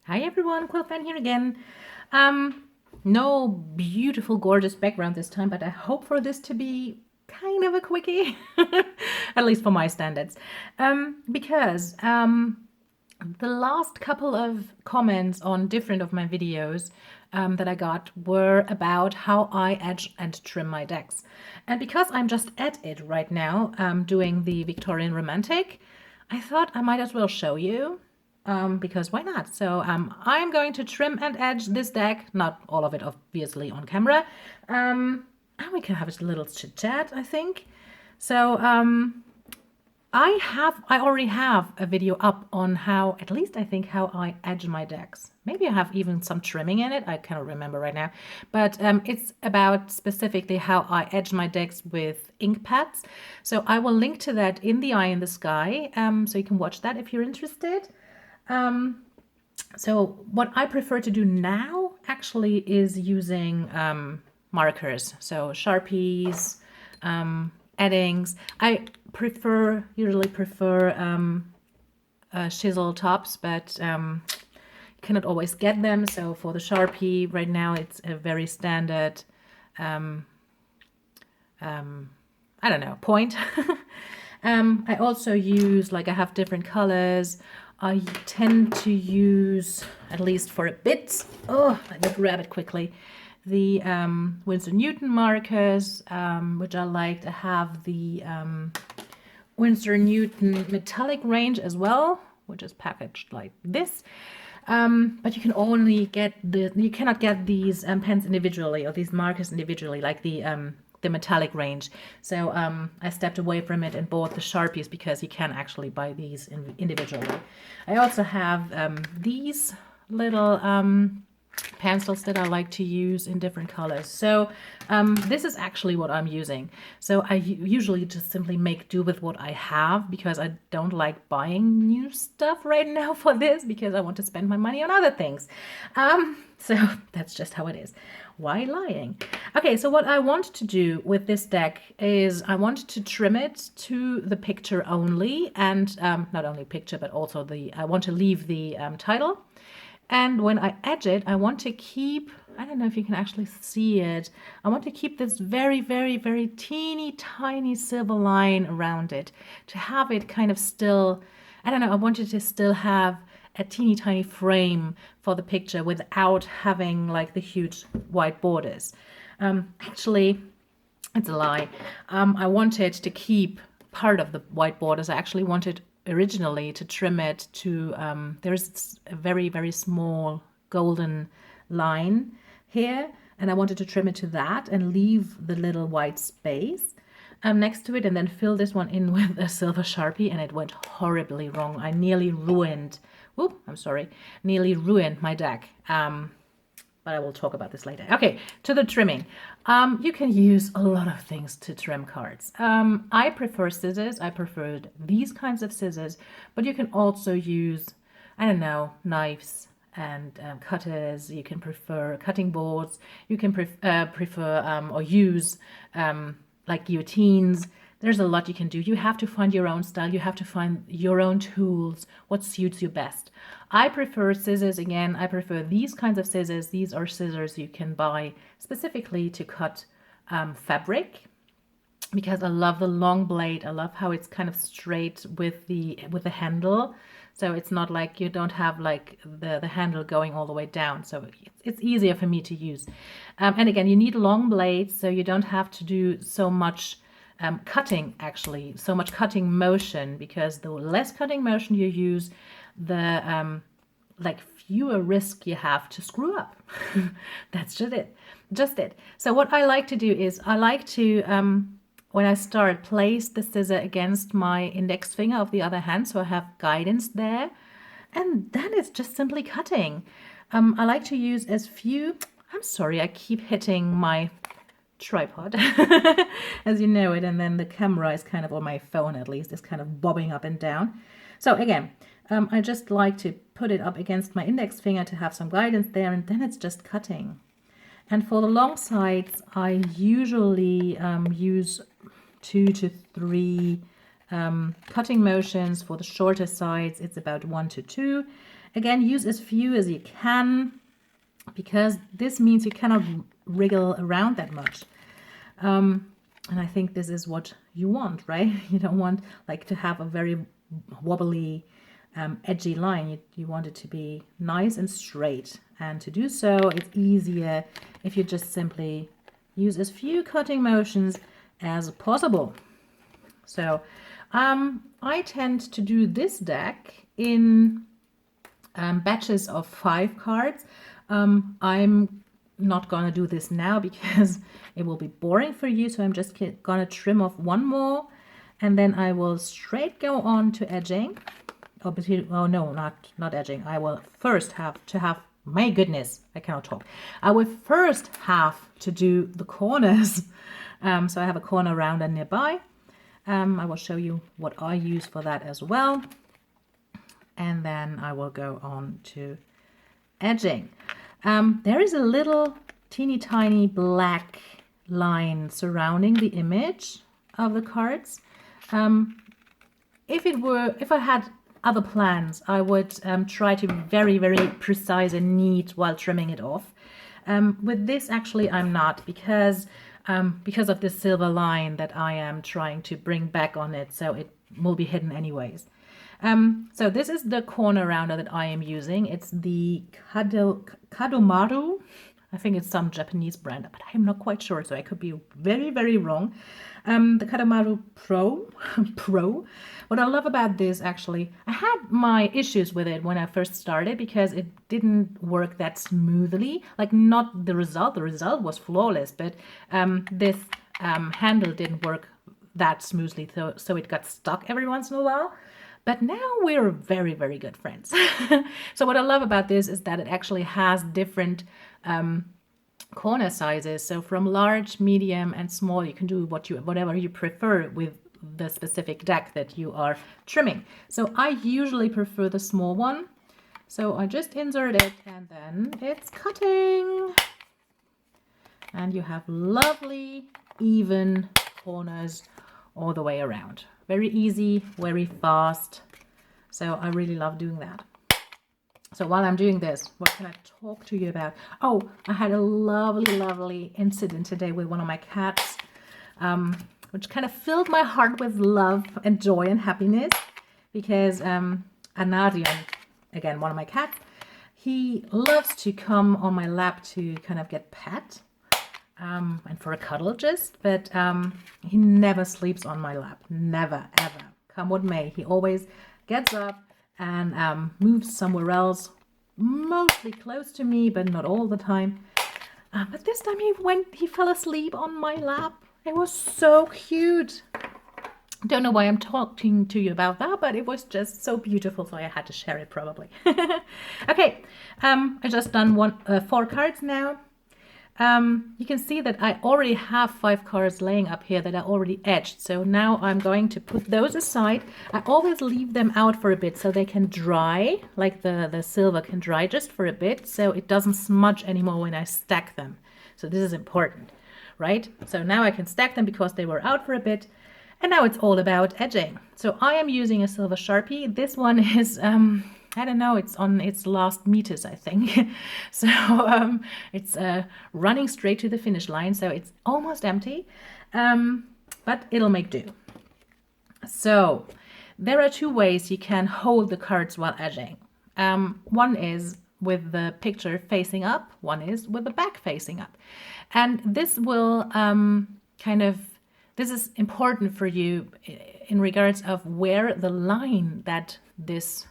Hi everyone, Quill Fan here again. No beautiful, gorgeous background this time, but I hope for this to be kind of a quickie, at least for my standards. Because the last couple of comments on different of my videos that I got were about how I edge and trim my decks. And because I'm just at it right now, doing the Victorian Romantic, I thought I might as well show you because why not? So I'm going to trim and edge this deck, not all of it obviously on camera, and we can have a little chit chat, I think. So I already have a video up on how, at least I think, how I edge my decks. Maybe I have even some trimming in it. I cannot remember right now. But it's about specifically how I edge my decks with ink pads. So I will link to that in the eye in the sky. So you can watch that if you're interested. So what I prefer to do now actually is using markers. So Sharpies, eddings. I usually prefer chisel tops, but cannot always get them. So for the Sharpie right now, it's a very standard, I don't know, point. I also use, like I have different colors. I tend to use, at least for a bit, oh, let me grab it quickly, the Winsor Newton markers, which I like. I have the Winsor Newton metallic range as well, which is packaged like this. But you can only get you cannot get these pens individually, or these markers individually, like the metallic range. So I stepped away from it and bought the Sharpies because you can actually buy these individually. I also have these little pencils that I like to use in different colors. So this is actually what I'm using. So I usually just simply make do with what I have because I don't like buying new stuff right now for this because I want to spend my money on other things. So that's just how it is. Why lying? Okay, so what I want to do with this deck is I want to trim it to the picture only, and not only picture, but also I want to leave the title. And when I edge it, I want to keep, I don't know if you can actually see it, I want to keep this very, very, very teeny tiny silver line around it to have it kind of still, I don't know, I want it to still have a teeny tiny frame for the picture without having like the huge white borders. Actually, it's a lie. I wanted to keep part of the white borders. I actually wanted originally to trim it to, there's a very, very small golden line here, and I wanted to trim it to that and leave the little white space next to it, and then fill this one in with a silver Sharpie, and it went horribly wrong. I nearly ruined, whoop, I'm sorry, nearly ruined my deck. But I will talk about this later. Okay, to the trimming. You can use a lot of things to trim cards. I prefer scissors. I preferred these kinds of scissors, but you can also use, I don't know, knives and cutters. You can prefer cutting boards. You can prefer or use like guillotines. There's a lot you can do. You have to find your own style. You have to find your own tools, what suits you best. I prefer scissors again. I prefer these kinds of scissors. These are scissors you can buy specifically to cut fabric, because I love the long blade. I love how it's kind of straight with the handle. So it's not like you don't have like the handle going all the way down. So it's easier for me to use. And again, you need long blades, so you don't have to do so much cutting, actually, so much cutting motion, because the less cutting motion you use, the like fewer risk you have to screw up. That's just it. So what I like to do is I like to when I start, place the scissor against my index finger of the other hand, so I have guidance there, and then it's just simply cutting. I like to use as few, I'm sorry, I keep hitting my tripod as you know it, and then the camera is kind of, on my phone at least, is kind of bobbing up and down. So again, I just like to put it up against my index finger to have some guidance there, and then it's just cutting. And for the long sides, I usually use 2 to 3 cutting motions. For the shorter sides, it's about 1 to 2. Again, use as few as you can, because this means you cannot wriggle around that much. And I think this is what you want, right? You don't want like to have a very wobbly, edgy line. You want it to be nice and straight. And to do so, it's easier if you just simply use as few cutting motions as possible. So I tend to do this deck in batches of 5 cards. I'm not gonna do this now because it will be boring for you, so I'm just gonna trim off one more, and then I will straight go on to edging. Oh no, not edging. I will first have to have, my goodness, I cannot talk. I will first have to do the corners. So I have a corner rounder nearby. I will show you what I use for that as well, and then I will go on to edging. There is a little teeny tiny black line surrounding the image of the cards. If I had other plans, I would try to be very, very precise and neat while trimming it off. With this, actually, I'm not, because of this silver line that I am trying to bring back on it, so it will be hidden anyways. So this is the corner rounder that I am using. It's the Kadomaru. I think it's some Japanese brand, but I'm not quite sure, so I could be very, very wrong. The Kadomaru Pro. What I love about this, actually, I had my issues with it when I first started because it didn't work that smoothly. Like, not the result. The result was flawless, but this handle didn't work that smoothly, so it got stuck every once in a while. But now we're very, very good friends. So what I love about this is that it actually has different corner sizes. So from large, medium, and small, you can do whatever you prefer with the specific deck that you are trimming. So I usually prefer the small one. So I just insert it, and then it's cutting. And you have lovely, even corners all the way around. Very easy, very fast. So I really love doing that. So while I'm doing this, what can I talk to you about? Oh, I had a lovely, lovely incident today with one of my cats, which kind of filled my heart with love and joy and happiness, because Anarion, again, one of my cats, he loves to come on my lap to kind of get pet. And for a cuddle just, but he never sleeps on my lap. Never, ever. Come what may. He always gets up and moves somewhere else, mostly close to me, but not all the time. But this time he fell asleep on my lap. It was so cute. Don't know why I'm talking to you about that, but it was just so beautiful, so I had to share it probably. Okay, I just done 4 cards now. You can see that I already have 5 cards laying up here that are already edged. So now I'm going to put those aside. I always leave them out for a bit so they can dry, like the silver can dry just for a bit, so it doesn't smudge anymore when I stack them. So this is important, right? So now I can stack them because they were out for a bit. And now it's all about edging. So I am using a silver Sharpie. This one is I don't know, it's on its last meters, I think. So it's running straight to the finish line, so it's almost empty, but it'll make do. So there are 2 ways you can hold the cards while edging. One is with the picture facing up, one is with the back facing up. And this will this is important for you in regards of where the line that this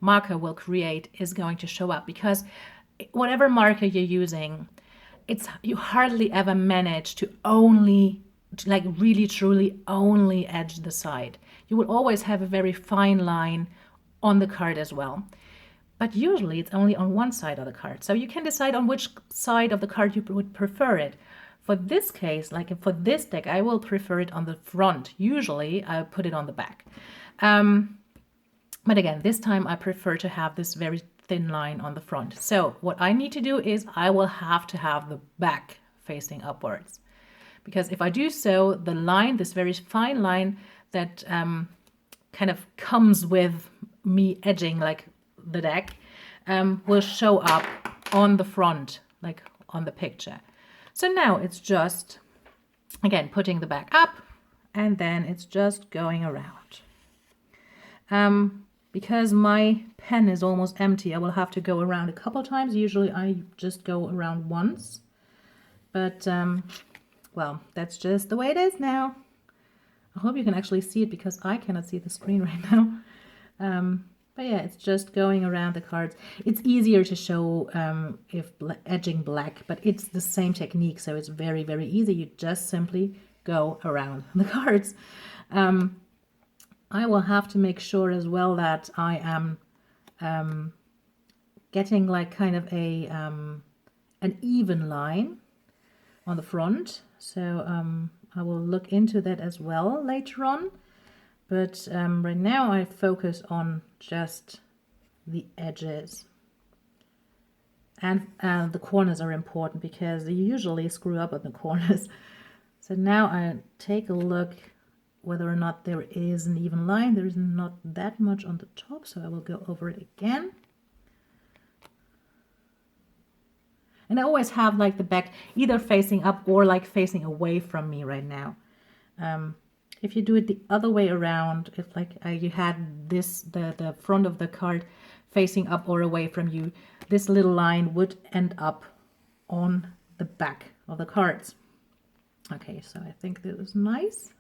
marker will create is going to show up, because whatever marker you're using, you hardly ever manage to really truly only edge the side. You will always have a very fine line on the card as well, but usually it's only on one side of the card, so you can decide on which side of the card you would prefer it. For this case, like for this deck, I will prefer it on the front. Usually I put it on the back. But again, this time I prefer to have this very thin line on the front. So what I need to do is I will have to have the back facing upwards. Because if I do so, the line, this very fine line that kind of comes with me edging, like the deck will show up on the front, like on the picture. So now it's just, again, putting the back up, and then it's just going around. Because my pen is almost empty, I will have to go around a couple times. Usually I just go around once. But, well, that's just the way it is now. I hope you can actually see it because I cannot see the screen right now. But yeah, it's just going around the cards. It's easier to show if edging black, but it's the same technique, so it's very, very easy. You just simply go around the cards. I will have to make sure as well that I am getting like kind of a an even line on the front. So I will look into that as well later on. But right now I focus on just the edges. And the corners are important because you usually screw up on the corners. So now I take a look whether or not there is an even line. There is not that much on the top, so I will go over it again. And I always have like the back either facing up or like facing away from me right now. If you do it the other way around, if like you had this, the front of the card facing up or away from you, this little line would end up on the back of the cards. Okay, so I think this is nice.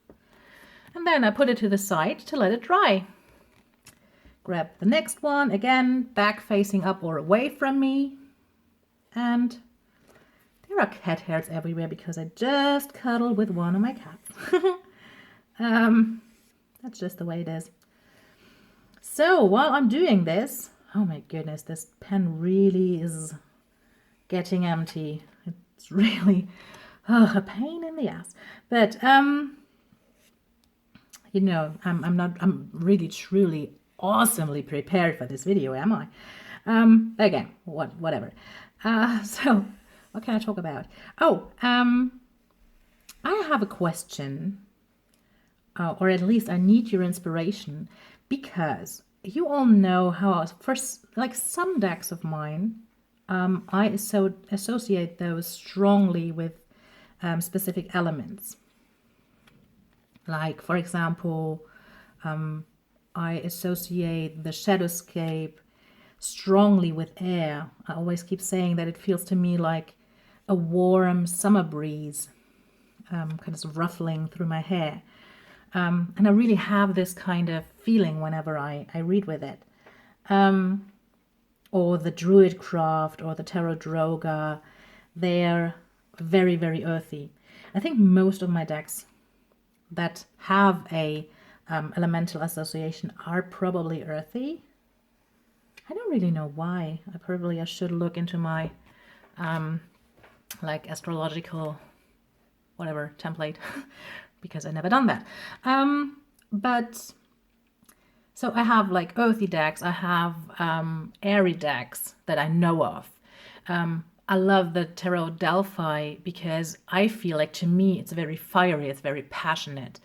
And then I put it to the side to let it dry. Grab the next one, again, back facing up or away from me. And there are cat hairs everywhere because I just cuddled with one of my cats. That's just the way it is. So while I'm doing this, oh my goodness, this pen really is getting empty. It's really a pain in the ass. But you know, I'm really truly awesomely prepared for this video, am I? Again, whatever. So what can I talk about? Oh, I have a question. Or at least I need your inspiration, because you all know how, first, like some decks of mine, I associate those strongly with specific elements. Like, for example, I associate the Shadowscape strongly with air. I always keep saying that it feels to me like a warm summer breeze, kind of ruffling through my hair. And I really have this kind of feeling whenever I read with it. Or the Druidcraft or the Tarot Droga, they're very, very earthy. I think most of my decks that have a elemental association are probably earthy. I don't really know why. I should look into my like astrological whatever template because I never done that. But so I have like earthy decks, I have airy decks that I know of. I love the Tarot Delphi because I feel like, to me, it's very fiery, it's very passionate.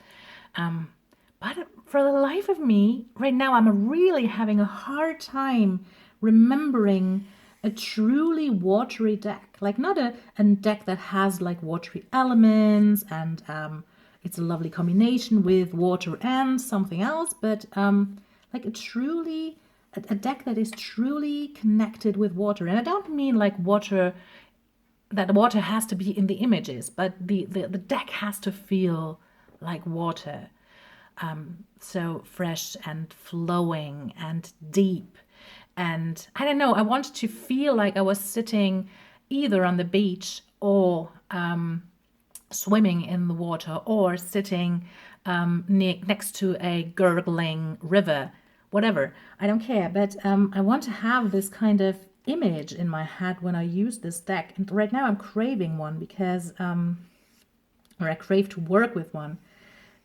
But for the life of me, right now, I'm really having a hard time remembering a truly watery deck. Like not a deck that has like watery elements and it's a lovely combination with water and something else, but like a deck that is truly connected with water. And I don't mean like water, that water has to be in the images, but the deck has to feel like water. So fresh and flowing and deep. And I don't know, I wanted to feel like I was sitting either on the beach or swimming in the water or sitting next to a gurgling river, whatever. I don't care, but I want to have this kind of image in my head when I use this deck. And right now I'm craving one because, or I crave to work with one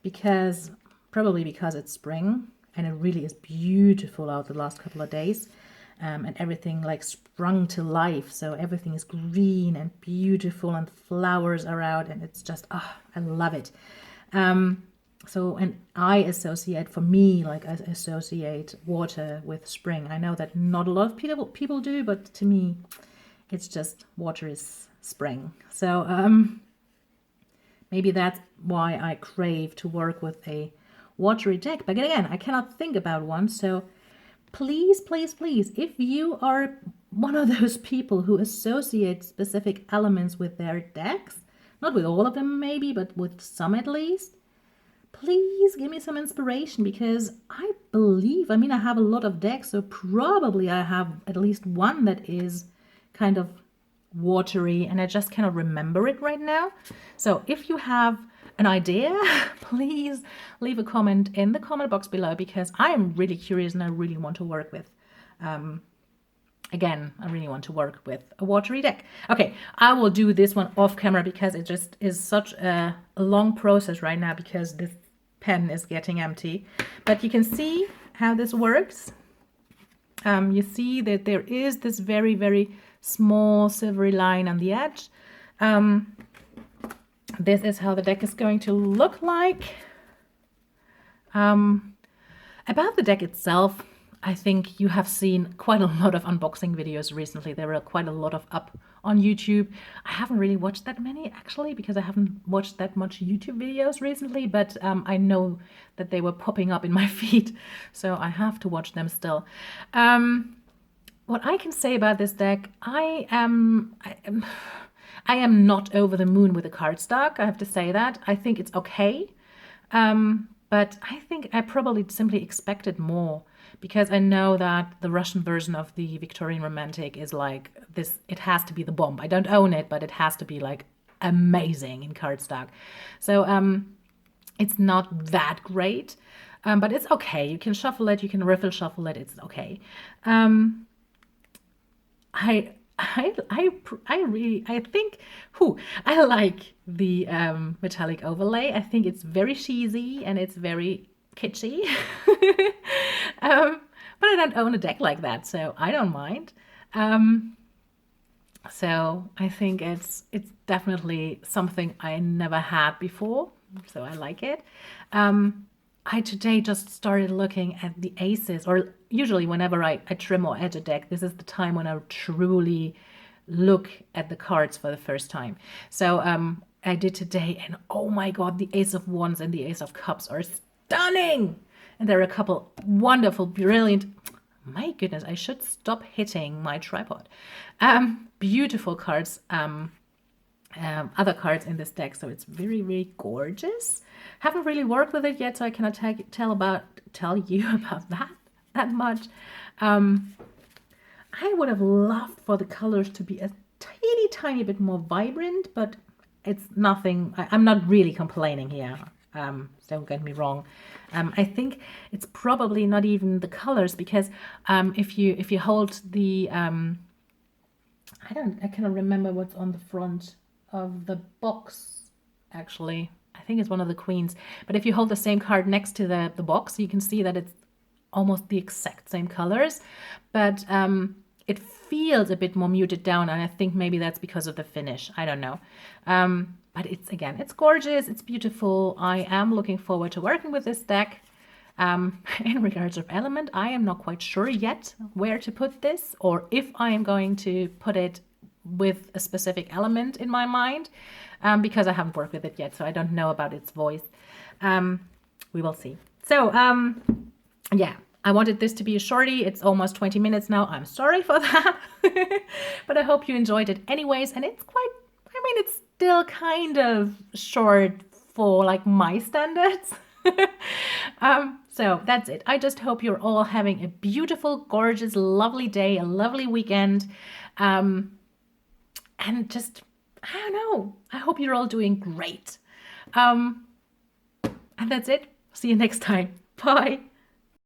because, probably because it's spring and it really is beautiful out the last couple of days. And everything like sprung to life. So everything is green and beautiful and flowers are out and it's just, I love it. So, and I associate, for me, like I associate water with spring. I know that not a lot of people do, but to me, it's just water is spring. So maybe that's why I crave to work with a watery deck. But again, I cannot think about one. So please, please, please, if you are one of those people who associate specific elements with their decks, not with all of them maybe, but with some at least, please give me some inspiration, because I believe, I mean, I have a lot of decks, so probably I have at least one that is kind of watery, and I just cannot remember it right now. So if you have an idea, please leave a comment in the comment box below, because I am really curious and I really want to work with again, I really want to work with a watery deck. Okay, I will do this one off camera because it just is such a long process right now because this pen is getting empty. But you can see how this works. You see that there is this very, very small silvery line on the edge. This is how the deck is going to look like. About the deck itself, I think you have seen quite a lot of unboxing videos recently. There are quite a lot of up on YouTube. I haven't really watched that many actually, because I haven't watched that much YouTube videos recently, but I know that they were popping up in my feed, so I have to watch them still. What I can say about this deck, I am not over the moon with the cardstock. I have to say that. I think it's okay. But I think I probably simply expected more, because I know that the Russian version of the Victorian Romantic is like this. It has to be the bomb. I don't own it, but it has to be like amazing in cardstock. So it's not that great, but it's okay. You can shuffle it. You can riffle shuffle it. It's okay. I think I like the metallic overlay. I think it's very cheesy and it's very kitschy. But I don't own a deck like that, so I don't mind. So I think it's definitely something I never had before, so I like it. I today just started looking at the aces, or usually whenever I trim or edge a deck, this is the time when I truly look at the cards for the first time. So I did today, and oh my god, the Ace of Wands and the Ace of Cups are stunning! And there are a couple wonderful, brilliant, my goodness, I should stop hitting my tripod. Beautiful cards. Other cards in this deck, so it's very, very gorgeous. Haven't really worked with it yet, so I cannot tell you about that much. I would have loved for the colors to be a teeny tiny bit more vibrant, but it's nothing. I'm not really complaining here. Don't get me wrong. I think it's probably not even the colors, because if you hold the I cannot remember what's on the front of the box, actually. I think it's one of the queens. But if you hold the same card next to the box, you can see that it's almost the exact same colors. But it feels a bit more muted down, and I think maybe that's because of the finish. I don't know. But it's gorgeous. It's beautiful. I am looking forward to working with this deck. In regards of element, I am not quite sure yet where to put this, or if I am going to put it with a specific element in my mind, because I haven't worked with it yet, so I don't know about its voice. We will see. So yeah, I wanted this to be a shorty. It's almost 20 minutes now. I'm sorry for that. But I hope you enjoyed it anyways, and it's quite, I mean, it's still kind of short for like my standards. So that's it. I just hope you're all having a beautiful, gorgeous, lovely day, a lovely weekend. And just, I don't know, I hope you're all doing great. And that's it. See you next time. Bye.